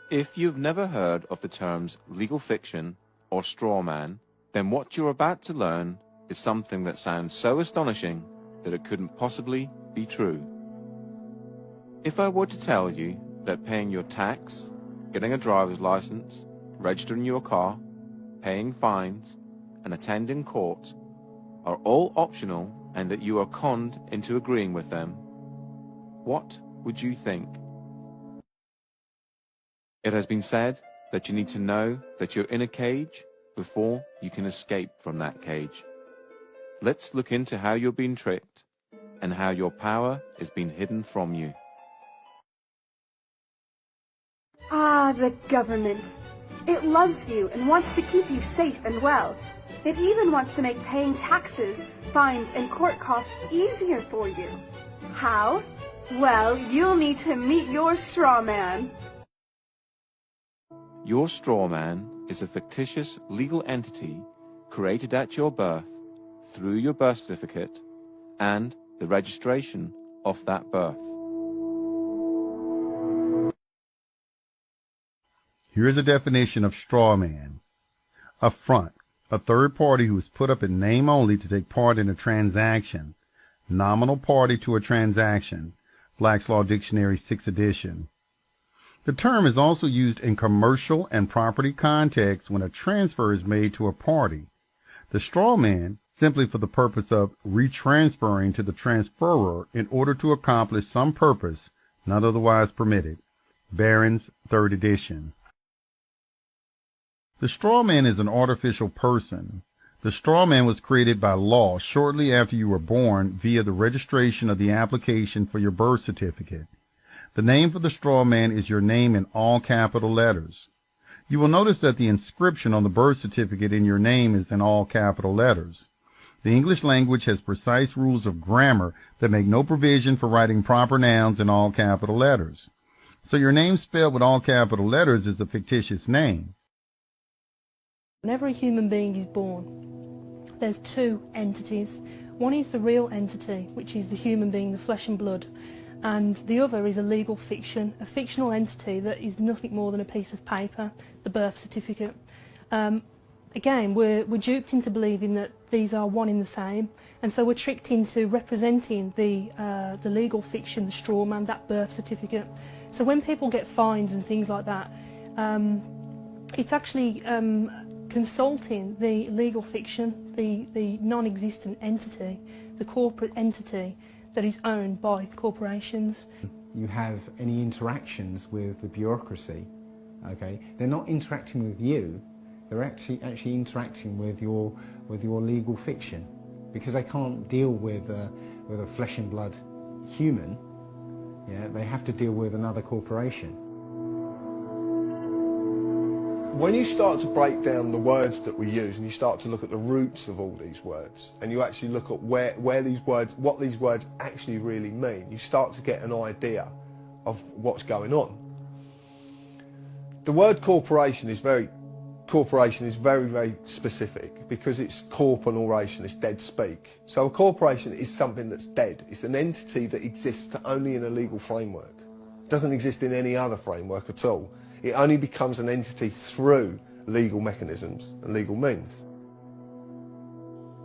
If you've never heard of the terms legal fiction or straw man, then what you're about to learn is something that sounds so astonishing that it couldn't possibly be true. If I were to tell you that paying your tax, getting a driver's license, registering your car, paying fines, and attending court are all optional and that you are conned into agreeing with them, what would you think? It has been said that you need to know that you're in a cage before you can escape from that cage. Let's look into how you're being tricked and how your power is being hidden from you. Ah, the government. It loves you and wants to keep you safe and well. It even wants to make paying taxes, fines, and court costs easier for you. How? Well, you'll need to meet your straw man. Your straw man is a fictitious legal entity created at your birth through your birth certificate and the registration of that birth. Here is a definition of straw man. A front, a third party who is put up in name only to take part in a transaction. Nominal party to a transaction. Black's Law Dictionary, 6th edition. The term is also used in commercial and property contexts when a transfer is made to a party. The straw man, simply for the purpose of retransferring to the transferor in order to accomplish some purpose not otherwise permitted. Barron's, 3rd edition. The straw man is an artificial person. The straw man was created by law shortly after you were born via the registration of the application for your birth certificate. The name for the straw man is your name in all capital letters. You will notice that the inscription on the birth certificate in your name is in all capital letters. The English language has precise rules of grammar that make no provision for writing proper nouns in all capital letters. So your name spelled with all capital letters is a fictitious name. Whenever a human being is born, there's two entities. One is the real entity, which is the human being, the flesh and blood, and the other is a legal fiction, a fictional entity that is nothing more than a piece of paper, the birth certificate. Again, we're duped into believing that these are one in the same, and so we're tricked into representing the legal fiction, the straw man, that birth certificate. So when people get fines and things like that, it's actually consulting the legal fiction, the non-existent entity, the corporate entity that is owned by corporations. You have any interactions with the bureaucracy, okay? They're not interacting with you, they're actually interacting with your legal fiction, because they can't deal with a flesh and blood human. Yeah, they have to deal with another corporation. When you start to break down the words that we use and you start to look at the roots of all these words and you actually look at where these words, what these words actually really mean, you start to get an idea of what's going on. The word corporation is very, very specific because it's corporation, it's dead speak. So a corporation is something that's dead. It's an entity that exists only in a legal framework. It doesn't exist in any other framework at all. It only becomes an entity through legal mechanisms and legal means.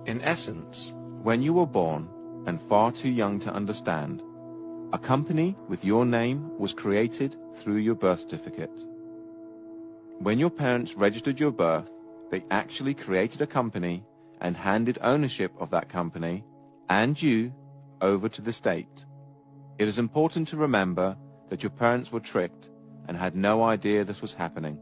In essence, when you were born and far too young to understand, a company with your name was created through your birth certificate. When your parents registered your birth, they actually created a company and handed ownership of that company and you over to the state. It is important to remember that your parents were tricked and had no idea this was happening.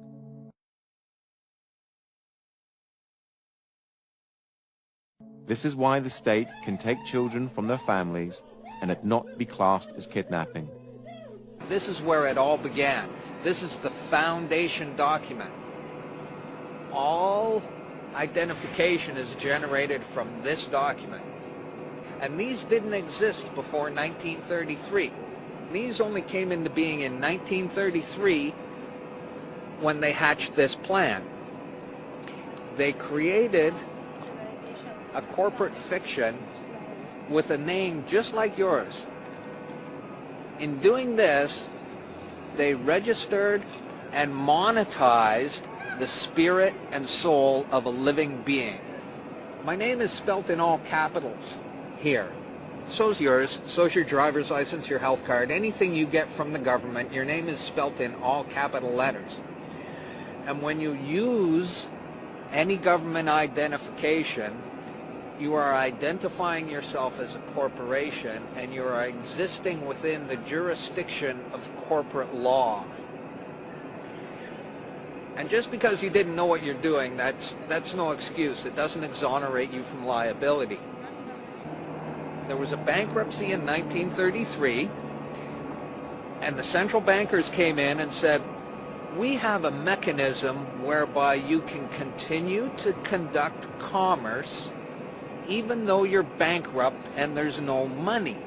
This is why the state can take children from their families and it not be classed as kidnapping. This is where it all began. This is the foundation document. All identification is generated from this document. And these didn't exist before 1933. These only came into being in 1933 when they hatched this plan. They created a corporate fiction with a name just like yours. In doing this, they registered and monetized the spirit and soul of a living being. My name is spelt in all capitals here. So's yours, so's your driver's license, your health card, anything you get from the government, your name is spelt in all capital letters. And when you use any government identification, you are identifying yourself as a corporation, and you are existing within the jurisdiction of corporate law. And just because you didn't know what you're doing, that's no excuse. It doesn't exonerate you from liability. There was a bankruptcy in 1933, and the central bankers came in and said, we have a mechanism whereby you can continue to conduct commerce even though you're bankrupt and there's no money.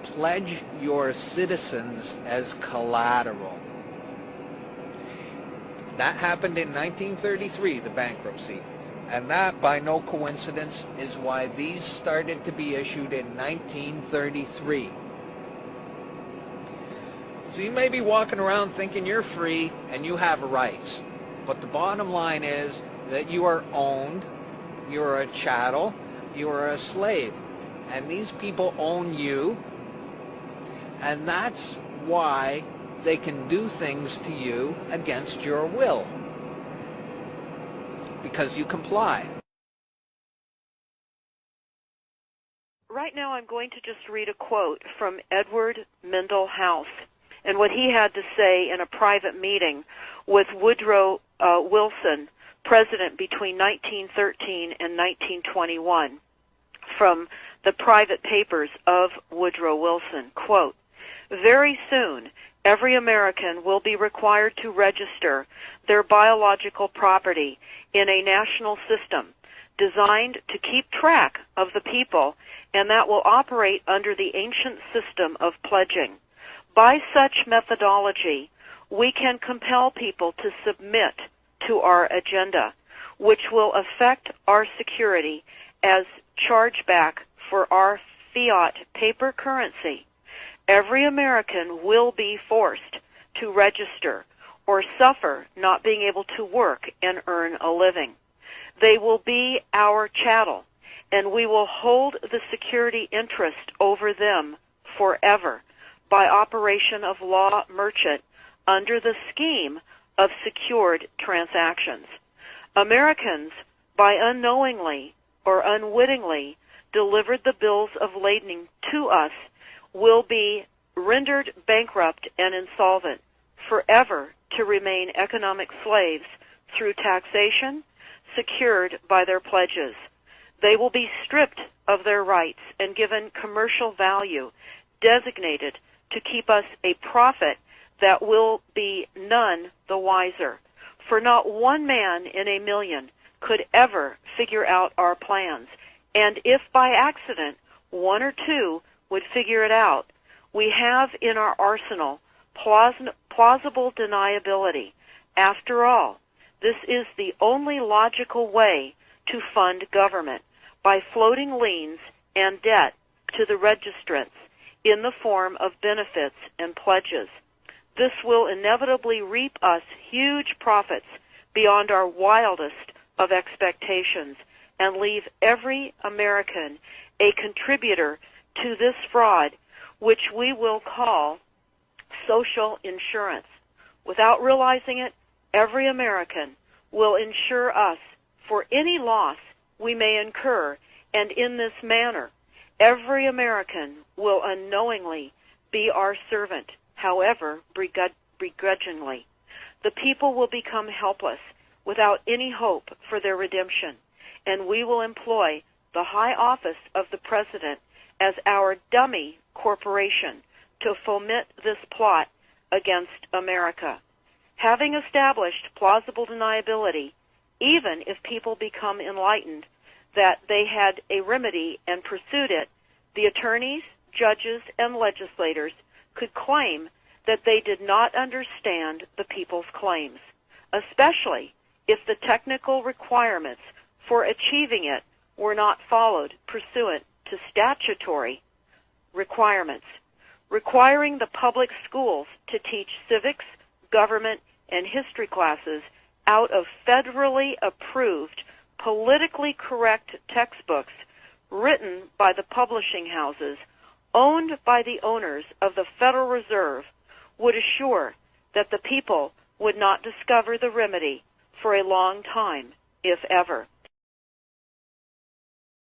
Pledge your citizens as collateral. That happened in 1933, the bankruptcy. And that, by no coincidence, is why these started to be issued in 1933. So you may be walking around thinking you're free and you have rights. But the bottom line is that you are owned, you're a chattel, you are a slave. And these people own you. And that's why they can do things to you against your will. Because you comply. Right now I'm going to just read a quote from Edward Mendell House and what he had to say in a private meeting with Woodrow Wilson, president between 1913 and 1921, from the private papers of Woodrow Wilson. Quote, very soon, every American will be required to register their biological property in a national system designed to keep track of the people, and that will operate under the ancient system of pledging. By such methodology, we can compel people to submit to our agenda, which will affect our security as chargeback for our fiat paper currency. Every American will be forced to register or suffer not being able to work and earn a living. They will be our chattel, and we will hold the security interest over them forever by operation of law merchant under the scheme of secured transactions. Americans, by unknowingly or unwittingly delivered the bills of lading to us, will be rendered bankrupt and insolvent, forever to remain economic slaves through taxation secured by their pledges. They will be stripped of their rights and given commercial value designated to keep us a profit that will be none the wiser. For not one man in a million could ever figure out our plans, and if by accident one or two would figure it out, we have in our arsenal plausible deniability. After all, this is the only logical way to fund government, by floating liens and debt to the registrants in the form of benefits and pledges. This will inevitably reap us huge profits beyond our wildest of expectations and leave every American a contributor to this fraud, which we will call social insurance. Without realizing it, every American will insure us for any loss we may incur, and in this manner, every American will unknowingly be our servant, however begrudgingly. The people will become helpless without any hope for their redemption, and we will employ the high office of the President as our dummy corporation to foment this plot against America. Having established plausible deniability, even if people become enlightened that they had a remedy and pursued it, the attorneys, judges, and legislators could claim that they did not understand the people's claims, especially if the technical requirements for achieving it were not followed pursuant to statutory requirements. Requiring the public schools to teach civics, government, and history classes out of federally approved, politically correct textbooks written by the publishing houses, owned by the owners of the Federal Reserve, would assure that the people would not discover the remedy for a long time, if ever.